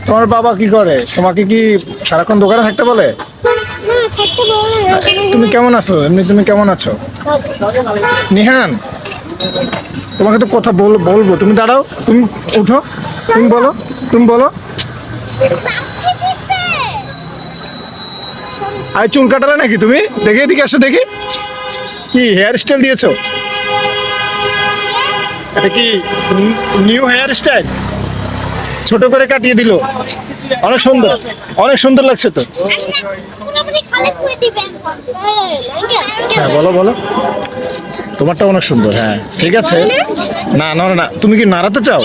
তোমার বাবা কি করে? তোমাকে কি সারাক্ষণ দোকানে থাকতে বলে? তুমি কেমন আছো? এমনি তুমি কেমন আছো? নিহান, তোমাকে তো কথা বলবো, তুমি দাঁড়াও, তুমি উঠো, তুমি বলো, তুমি বলো। আর চুল কাটালে নাকি তুমি? দেখে এদিকে আসো দেখি, কি হেয়ার স্টাইল দিয়েছো? এটা কি নিউ হেয়ার স্টাইল? ছোট করে কাটিয়ে দিল, অনেক সুন্দর, অনেক সুন্দর লাগছে তো। হ্যাঁ বলো বলো, তোমারটা অনেক সুন্দর। হ্যাঁ ঠিক আছে, না না না, তুমি কি নাড়াতে চাও?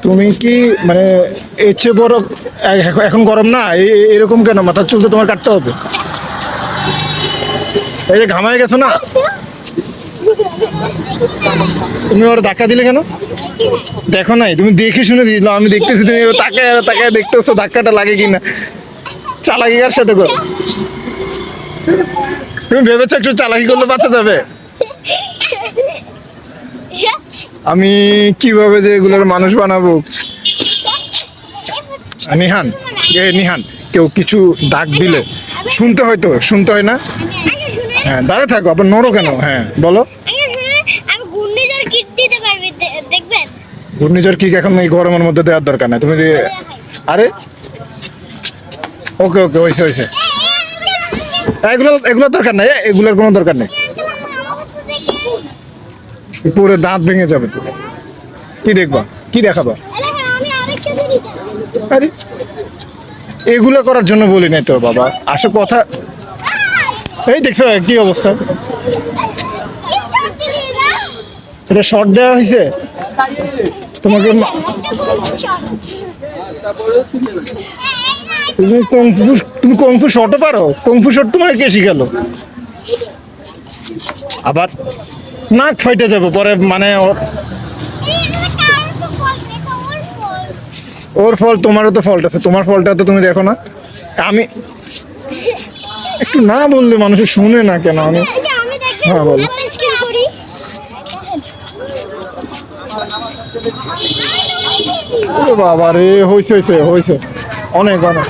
তুমি কি মানে এর চেয়ে বড়? এখন গরম না, এরকম কেন? মাথার চুল তো তোমার কাটতে হবে। এই যে ঘামায় গেছো না, তুমি ওর ধাক্কা দিলে কেন? দেখো নাই, তুমি দেখে শুনে দিল, আমি দেখতেছি তুমি তাকায় তাকায় দেখতেছো ধাক্কাটা লাগে কিনা। চালাকি কার সাথে করো? তুমি ভেবেছো একটু চালাকি করলে বাঁচা যাবে? আমি কিভাবে যে এগুলোর মানুষ বানাবো। নিহান, নিহান, কেউ কিছু ডাক দিলে শুনতে হয় তো, শুনতে হয় না? হ্যাঁ দাঁড়ায় থাকো, আবার নড়ো কেন? হ্যাঁ বলো। ঘূর্ণিঝড় কিক এখন এই গরমের মধ্যে দেওয়ার দরকার নাই, তুমি আরে ওকে ওকে, হয়েছে হয়েছে, এগুলোর দরকার নাই, এগুলোর কোনো দরকার নেই। পুরো দাঁত ভেঙে যাবে। কি দেখবা, কি দেখাবা? আরে এগুলো করার জন্য বলি নাই তোর বাবা, আসো কথা। এই দেখছো কি অবস্থা? এটা শর্ট দেওয়া হয়েছে তোমাকে। তুমি কংফু শর্টও পারো? কংফু শর্ট তোমাকে কে শিখালো? আবার নাক ফাইটে যাবো পরে, মানে ওর ফল, তোমারও তো ফল্ট আছে, তোমার ফলটা তো তুমি দেখো না। আমি একটু না বললে মানুষের শুনে না কেন? আমি হ্যাঁ বলো। বাবা রে, হয়েছে হয়েছে হয়েছে, অনেক অনেক।